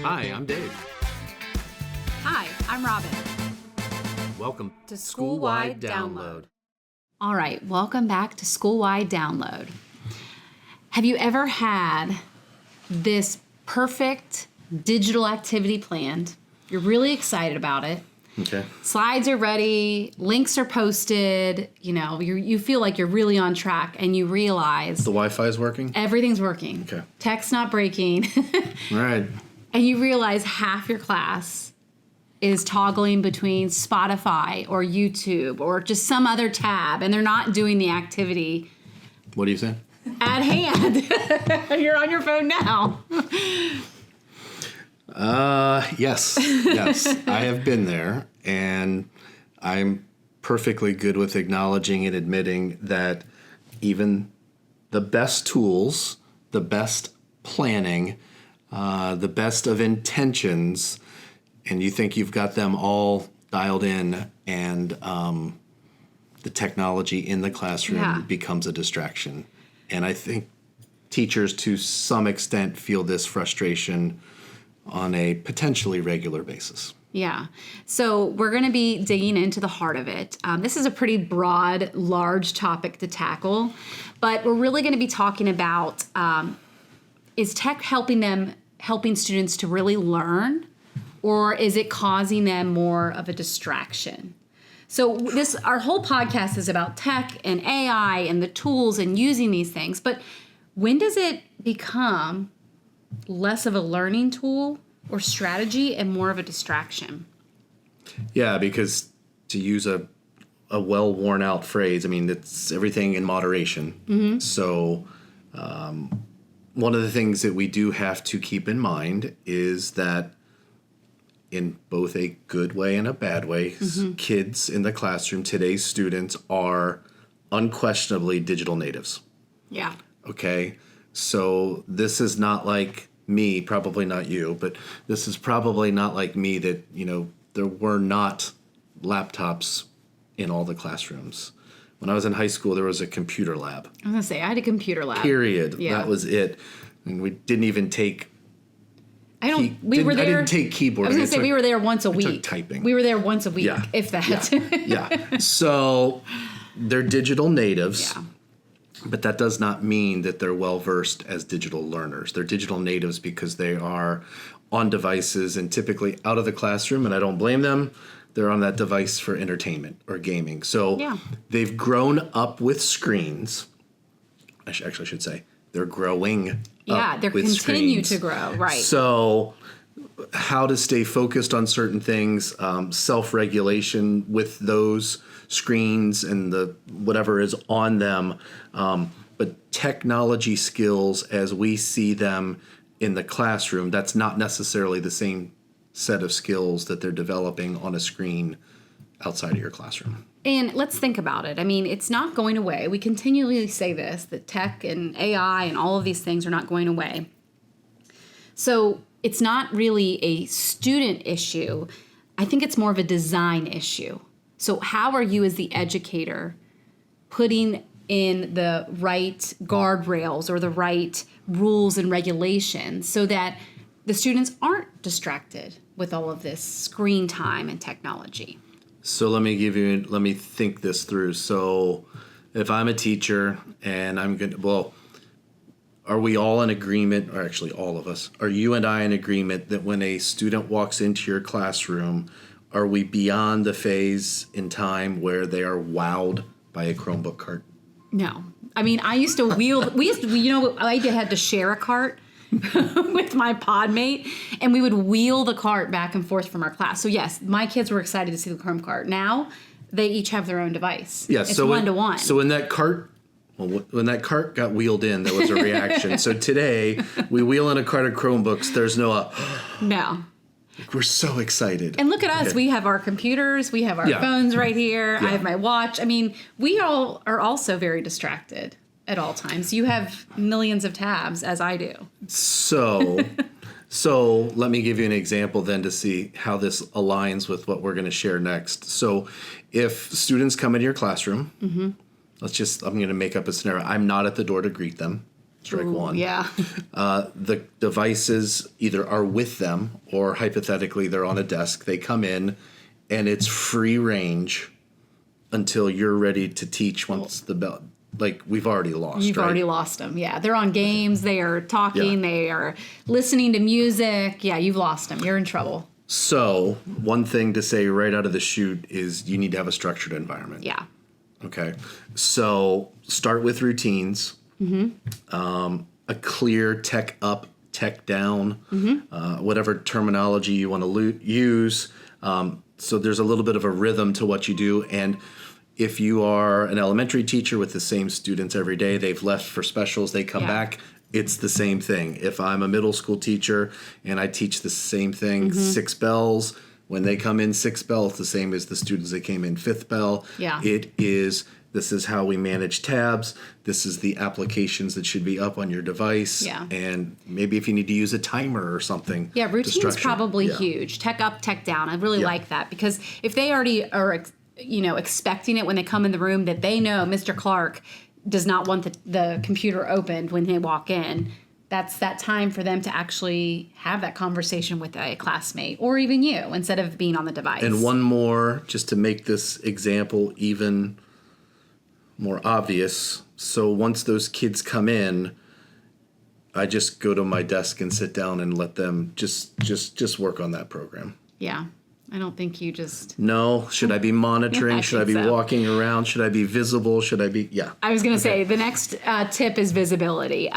Hi, I'm Dave. Hi, I'm Robin. Welcome to Schoolwide Download. All right, welcome back to Schoolwide Download. Have you ever had this perfect digital activity planned? You're really excited about it. Okay. Slides are ready, links are posted, you feel like you're really on track, and you realize The Wi-Fi is working? everything's working. Okay. Tech's not breaking. All right. And you realize half your class is toggling between Spotify or YouTube or just some other tab, and they're not doing the activity What do you say? at hand. You're on your phone now. Yes. I have been there, and I'm perfectly good with acknowledging and admitting that even the best tools, the best planning, the best of intentions, and you think you've got them all dialed in, and the technology in the classroom becomes a distraction. And I think teachers, to some extent, feel this frustration on a potentially regular basis. Yeah. So we're going to be digging into the heart of it. This is a pretty broad, large topic to tackle, but we're really going to be talking about is tech helping students to really learn, or is it causing them more of a distraction? So our whole podcast is about tech and AI and the tools and using these things, but when does it become less of a learning tool or strategy and more of a distraction? Yeah, because to use a well worn out phrase, I mean, it's everything in moderation. Mm-hmm. So one of the things that we do have to keep in mind is that in both a good way and a bad way, kids in the classroom, today's students, are unquestionably digital natives. Yeah. Okay? So this is not like me, probably not you, but this is probably not like me that, there were not laptops in all the classrooms. When I was in high school, there was a computer lab. I was going to say, I had a computer lab. Period. Yeah. That was it. And we didn't even take... I didn't take keyboard. I was going to say, we were there once a week. Took typing. We were there once a week, if that. Yeah. So they're digital natives. Yeah. But that does not mean that they're well-versed as digital learners. They're digital natives because they are on devices and typically out of the classroom, and I don't blame them. They're on that device for entertainment or gaming. So they've grown up with screens. I should say they're growing up they're with continue screens. to grow, right. So how to stay focused on certain things, self-regulation with those screens and the whatever is on them, but technology skills as we see them in the classroom, that's not necessarily the same set of skills that they're developing on a screen outside of your classroom. And let's think about it. I mean, it's not going away. We continually say this, that tech and AI and all of these things are not going away. So it's not really a student issue. I think it's more of a design issue. So how are you as the educator putting in the right guardrails or the right rules and regulations so that the students aren't distracted with all of this screen time and technology? So let me think this through. So if I'm a teacher and are we all in agreement, or actually all of us, are you and I in agreement that when a student walks into your classroom, are we beyond the phase in time where they are wowed by a Chromebook cart? No. I mean, I used to I had to share a cart with my pod mate, and we would wheel the cart back and forth from our class. So yes, my kids were excited to see the Chrome cart. Now they each have their own device. Yeah, it's one-to-one. So when that cart got wheeled in, there was a reaction. So today we wheel in a cart of Chromebooks. There's no no. We're so excited. And look at us. Okay. We have our computers. We have our phones right here. Yeah. I have my watch. I mean, we all are also very distracted at all times. You have millions of tabs, as I do. So let me give you an example then to see how this aligns with what we're going to share next. So if students come into your classroom, I'm going to make up a scenario. I'm not at the door to greet them. strike Ooh, one. Yeah. The devices either are with them or hypothetically they're on a desk. They come in and it's free range until you're ready to teach once the bell. Like, we've already lost, You've right? already lost them. Yeah. They're on games. They are talking. Yeah. They are listening to music. Yeah. You've lost them. You're in trouble. So one thing to say right out of the chute is you need to have a structured environment. Yeah. Okay. So start with routines, a clear tech up, tech down, whatever terminology you want to use. So there's a little bit of a rhythm to what you do. And if you are an elementary teacher with the same students every day, they've left for specials, they come back, it's the same thing. If I'm a middle school teacher and I teach the same thing, 6 bells, when they come in 6 bell, it's the same as the students that came in 5th bell. Yeah. This is how we manage tabs. This is the applications that should be up on your device. Yeah. And maybe if you need to use a timer or something. Yeah, routine's probably Yeah. huge. Tech up, tech down. I really like that because if they already are, expecting it when they come in the room that they know Mr. Clark does not want the computer opened when they walk in, that's that time for them to actually have that conversation with a classmate or even you instead of being on the device. And one more, just to make this example even more obvious. So once those kids come in, I just go to my desk and sit down and let them just work on that program. Yeah. I don't think you just... No. Should I be monitoring? I Should I think be so. walking around? Should I be visible? Should I be... Yeah. I was going to say the next tip is visibility.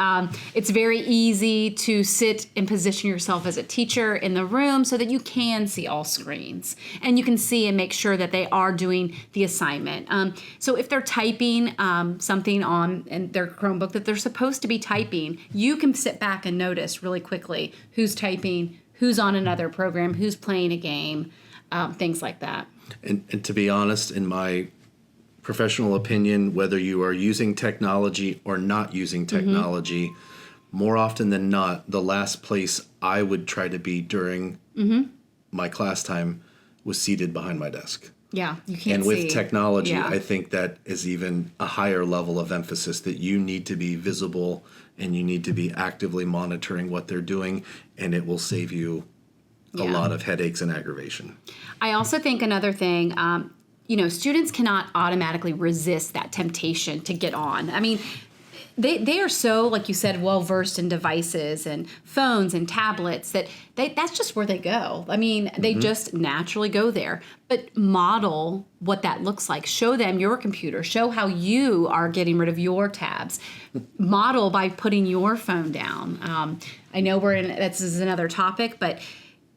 It's very easy to sit and position yourself as a teacher in the room so that you can see all screens and you can see and make sure that they are doing the assignment. So if they're typing something on in their Chromebook that they're supposed to be typing, you can sit back and notice really quickly who's typing, who's on another program, who's playing a game, things like that. And to be honest, in my professional opinion, whether you are using technology or not using technology, more often than not, the last place I would try to be during my class time was seated behind my desk. Yeah, you can't And with see. technology, Yeah. I think that is even a higher level of emphasis that you need to be visible and you need to be actively monitoring what they're doing, and it will save you a lot of headaches and aggravation. I also think another thing, students cannot automatically resist that temptation to get on. I mean, they are so, like you said, well versed in devices and phones and tablets that that's just where they go. I mean, they just naturally go there. But model what that looks like. Show them your computer. Show how you are getting rid of your tabs. Model by putting your phone down. I know this is another topic, but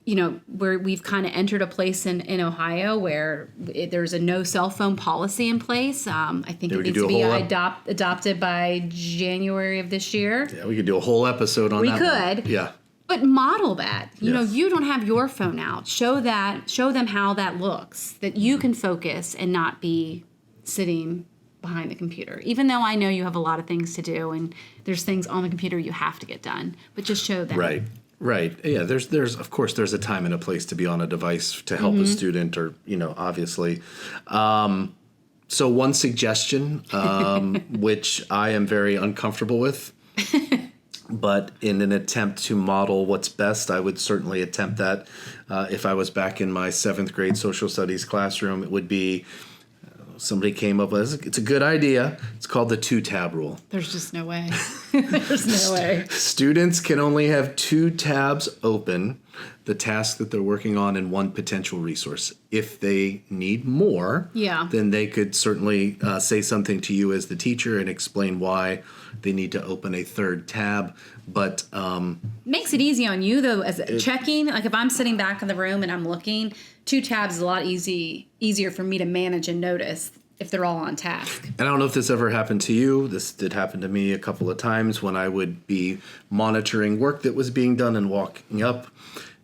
we've kind of entered a place in Ohio where there's a no cell phone policy in place. I think it needs to be adopted by January of this year. Yeah, we could do a whole episode on that. We could. One. Yeah. But model that. Yes. You don't have your phone out. Show them how that looks, that you can focus and not be sitting behind the computer. Even though I know you have a lot of things to do and there's things on the computer you have to get done, but just show them. Right. Yeah, there's of course there's a time and a place to be on a device to help a student or, obviously. So one suggestion, which I am very uncomfortable with, but in an attempt to model what's best, I would certainly attempt that. If I was back in my 7th grade social studies classroom, it would be somebody came up with, it's a good idea. It's called the 2-tab rule. There's just no way. There's no way. Students can only have 2 tabs open, the task that they're working on, and 1 potential resource. If they need more, then they could certainly say something to you as the teacher and explain why they need to open a 3rd tab. But makes it easy on you though, as checking. Like if I'm sitting back in the room and I'm looking, 2 tabs is a lot easier for me to manage and notice if they're all on task. And I don't know if this ever happened to you. This did happen to me a couple of times when I would be monitoring work that was being done and walking up.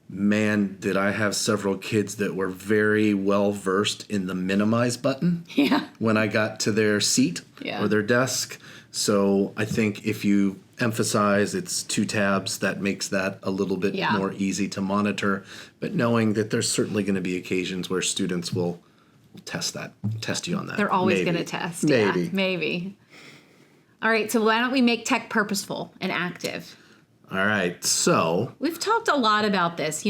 Man, did I have several kids that were very well versed in the minimize button when I got to their seat or their desk. So I think if you emphasize it's 2 tabs, that makes that a little bit more easy to monitor. But knowing that there's certainly going to be occasions where students will test you on that. They're always going to test. Maybe. Yeah, maybe. All right, so why don't we make tech purposeful and active? All right, so We've talked a lot about this,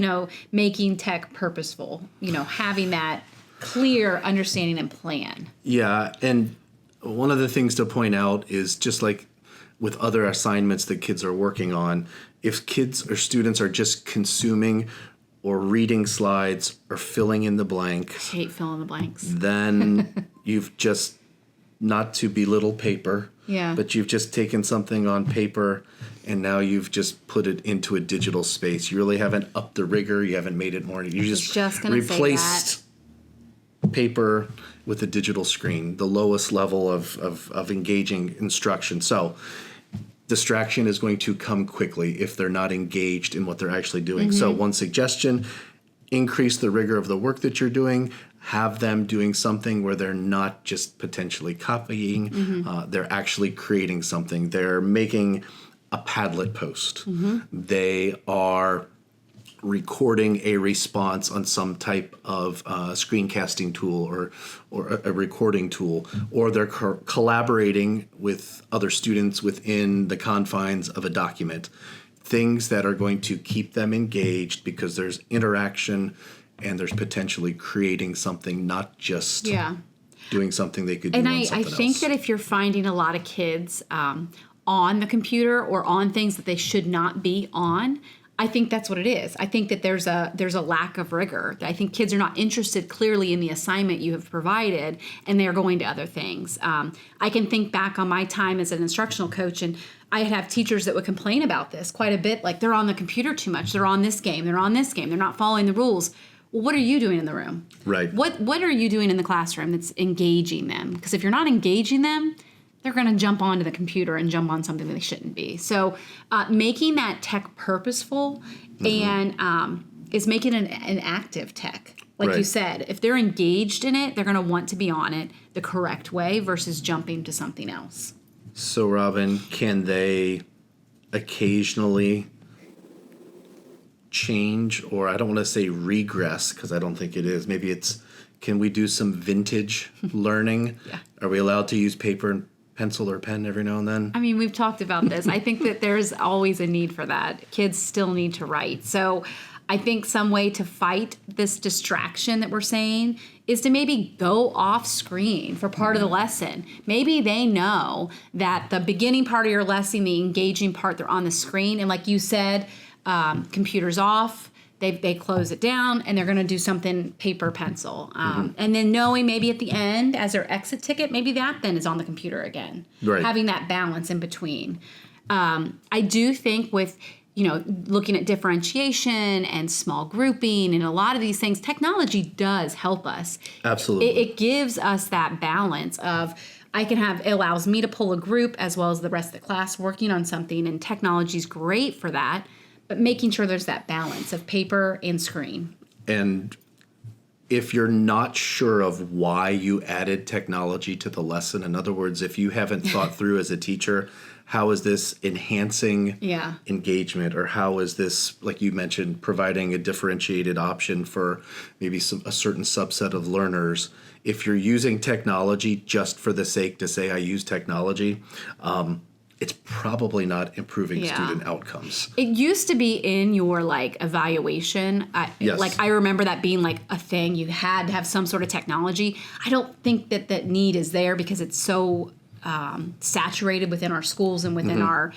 making tech purposeful, having that clear understanding and plan. yeah, and one of the things to point out is just like with other assignments that kids are working on, if kids or students are just consuming or reading slides or filling in the blanks, I hate fill in the blanks. then you've just, not to belittle paper, Yeah. but you've just taken something on paper and now you've just put it into a digital space. You really haven't upped the rigor. You haven't made it more. You just gonna replaced paper with a digital screen, the lowest level of engaging instruction. So distraction is going to come quickly if they're not engaged in what they're actually doing. So one suggestion, increase the rigor of the work that you're doing. Have them doing something where they're not just potentially copying, they're actually creating something. They're making a Padlet post. They are recording a response on some type of screencasting tool or a recording tool, or they're collaborating with other students within the confines of a document. Things that are going to keep them engaged because there's interaction and there's potentially creating something, not just doing something they could do And on I something think else. that if you're finding a lot of kids on the computer or on things that they should not be on, I think that's what it is. I think that there's a lack of rigor. I think kids are not interested clearly in the assignment you have provided, and they're going to other things. I can think back on my time as an instructional coach, and I'd have teachers that would complain about this quite a bit, like they're on the computer too much, they're on this game, they're not following the rules. Well, what are you doing in the room? Right. What are you doing in the classroom that's engaging them? Because if you're not engaging them, they're going to jump onto the computer and jump on something that they shouldn't be. So making that tech purposeful and is making an active tech. Like you said, if they're engaged in it, they're going to want to be on it the correct way versus jumping to something else. So, Robin, can they occasionally change, or I don't want to say regress because I don't think it is. Maybe it's, can we do some vintage learning? Yeah. Are we allowed to use paper and pencil or pen every now and then? I mean, we've talked about this. I think that there's always a need for that. Kids still need to write. So I think some way to fight this distraction that we're saying is to maybe go off screen for part of the lesson. Maybe they know that the beginning part of your lesson, the engaging part, they're on the screen. And like you said, computers off, they close it down, and they're going to do something paper, pencil. And then knowing maybe at the end, as their exit ticket, maybe that then is on the computer again. Right. Having that balance in between. I do think with, looking at differentiation and small grouping and a lot of these things, technology does help us. Absolutely. It gives us that balance of, it allows me to pull a group as well as the rest of the class working on something, and technology is great for that. But making sure there's that balance of paper and screen. And if you're not sure of why you added technology to the lesson, in other words, if you haven't thought through as a teacher, how is this enhancing engagement, or how is this, like you mentioned, providing a differentiated option for maybe a certain subset of learners? If you're using technology just for the sake to say I use technology, it's probably not improving student outcomes. It used to be in your evaluation. Yes. I remember that being a thing. You had to have some sort of technology. I don't think that need is there because it's so saturated within our schools and within our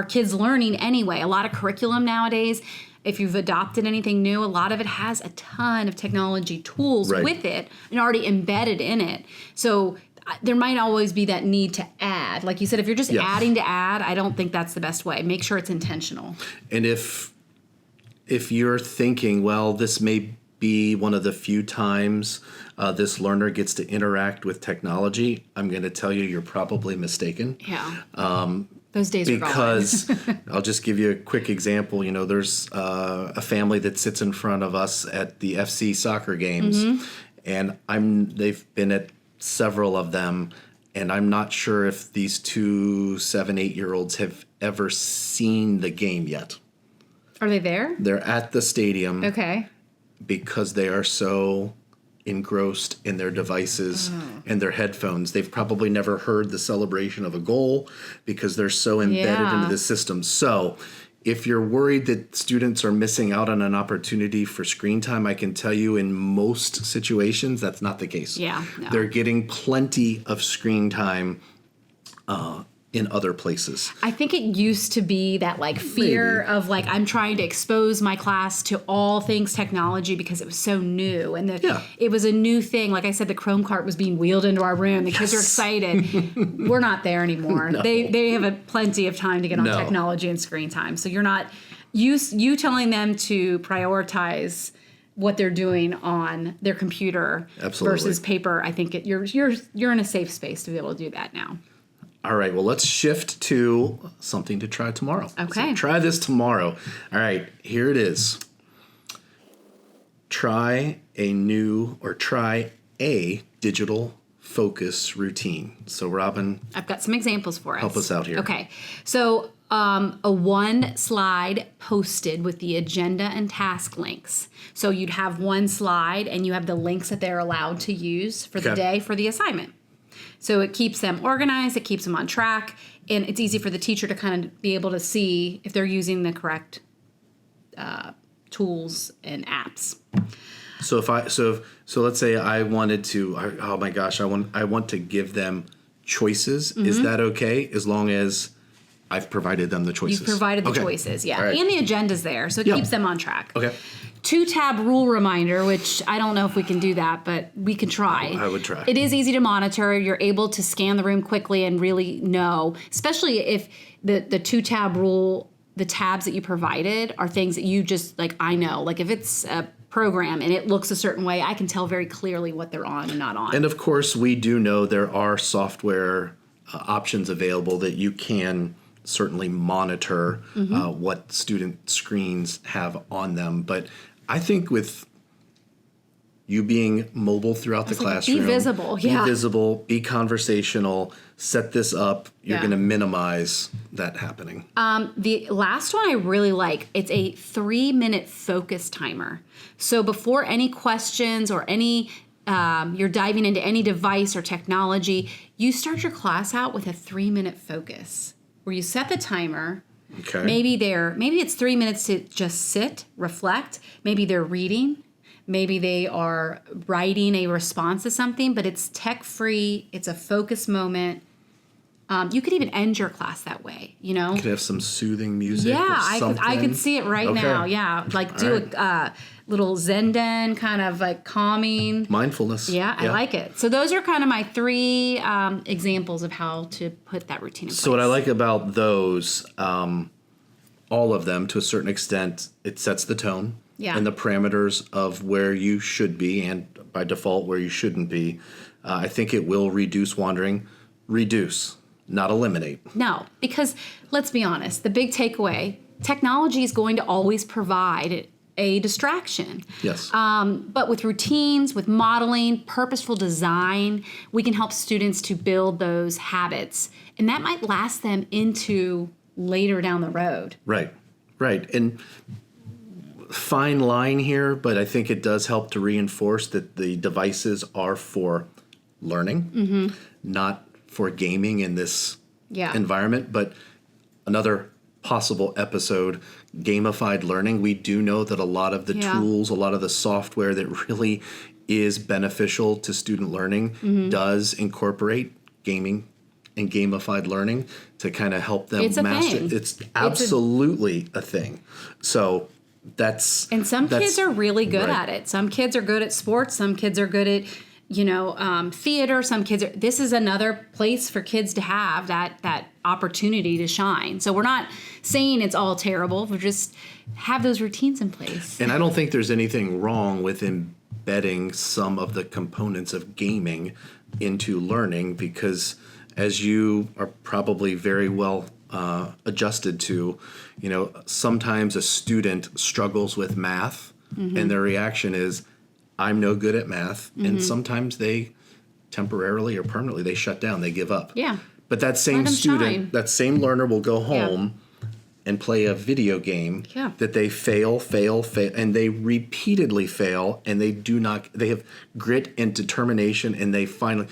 kids' learning anyway. A lot of curriculum nowadays, if you've adopted anything new, a lot of it has a ton of technology tools with it and already embedded in it. So there might always be that need to add. Like you said, if you're just adding to add, I don't think that's the best way. Make sure it's intentional. And if you're thinking, well, this may be one of the few times this learner gets to interact with technology, I'm going to tell you you're probably mistaken. Yeah. Those days are gone. Because I'll just give you a quick example. There's a family that sits in front of us at the FC soccer games, and they've been at several of them, and I'm not sure if these 2 7-8-year-olds have ever seen the game yet. Are they there? They're at the stadium. Okay. Because they are so engrossed in their devices and their headphones. They've probably never heard the celebration of a goal because they're so embedded into the system. So if you're worried that students are missing out on an opportunity for screen time, I can tell you in most situations that's not the case. Yeah, no. They're getting plenty of screen time in other places. I think it used to be that like fear of like, I'm trying to expose my class to all things technology because it was so new. And it was a new thing. Like I said, the Chrome cart was being wheeled into our room. The kids are excited. We're not there anymore. No. They have plenty of time to get on technology and screen time. So you're not, you telling them to prioritize what they're doing on their computer versus paper. I think you're in a safe space to be able to do that now. All right, well, let's shift to something to try tomorrow. Okay. So try this tomorrow. All right, here it is. Try a digital focus routine. So, Robin, I've got some examples for us. help us out here. Okay. So, a one slide posted with the agenda and task links. So, you'd have one slide and you have the links that they're allowed to use for the day for the assignment. So it keeps them organized, it keeps them on track, and it's easy for the teacher to kind of be able to see if they're using the correct tools and apps. So so let's say I wanted to, oh my gosh, I want to give them choices. Mm-hmm. Is that okay? As long as I've provided them the choices. You've provided the choices, yeah. Right. And the agenda's there, so it keeps them on track. Okay. 2-tab rule reminder, which I don't know if we can do that, but we can try. I would try. It is easy to monitor. You're able to scan the room quickly and really know, especially if the 2-tab rule, the tabs that you provided are things that you just, like, I know. Like, if it's a program and it looks a certain way, I can tell very clearly what they're on and not on. And, of course, we do know there are software options available that you can certainly monitor what student screens have on them. But I think with you being mobile throughout the classroom, be visible, be conversational, set this up, you're going to minimize that happening. The last one I really like, it's a 3-minute focus timer. So before any questions or any you're diving into any device or technology, you start your class out with a 3-minute focus where you set the timer. Okay. Maybe it's 3 minutes to just sit, reflect. Maybe they're reading. Maybe they are writing a response to something, but it's tech-free. It's a focus moment. You could even end your class that way, you know? You could have some soothing music. Yeah, or something. I could see it right now. Yeah, like do a little Zen kind of like calming. Mindfulness. Yeah, I like it. So those are kind of my 3 examples of how to put that routine in place. So what I like about those, all of them to a certain extent, it sets the tone and the parameters of where you should be and by default where you shouldn't be. I think it will reduce wandering. Reduce, not eliminate. No, because let's be honest, the big takeaway, technology is going to always provide a distraction. Yes. But with routines, with modeling, purposeful design, we can help students to build those habits. And that might last them into later down the road. Right. And fine line here, but I think it does help to reinforce that the devices are for learning, not for gaming in this environment. But another possible episode, gamified learning. We do know that a lot of the tools, a lot of the software that really is beneficial to student learning does incorporate gaming and gamified learning to kind of help them master it. It's absolutely a thing. So and some kids are really good at it. Some kids are good at sports. Some kids are good at theater. Some kids are. This is another place for kids to have that opportunity to shine. So we're not saying it's all terrible. We just have those routines in place. And I don't think there's anything wrong with embedding some of the components of gaming into learning, because as you are probably very well adjusted to, sometimes a student struggles with math and their reaction is, I'm no good at math. And sometimes they temporarily or permanently, they shut down, they give up. Yeah. But that same student, that same learner will go home and play a video game Yeah. that they fail, and they repeatedly fail, and they have grit and determination, and they finally.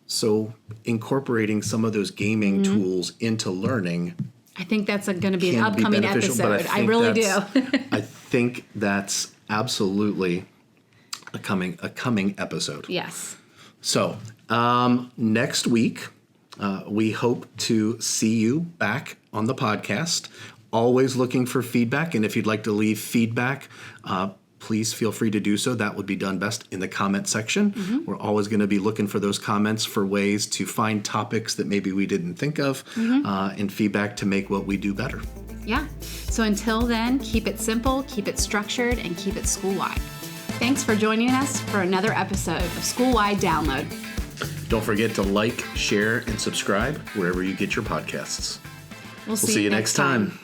So incorporating some of those gaming tools into learning, I think that's going to be an can be upcoming beneficial, episode. but I really do. I think that's absolutely a coming episode. Yes. So next week, we hope to see you back on the podcast. Always looking for feedback, and if you'd like to leave feedback, please feel free to do so. That would be done best in the comment section. We're always going to be looking for those comments for ways to find topics that maybe we didn't think of, and feedback to make what we do better. Yeah. So until then, keep it simple, keep it structured, and keep it school-wide. Thanks for joining us for another episode of School-Wide Download. Don't forget to like, share, and subscribe wherever you get your podcasts. We'll See you next time.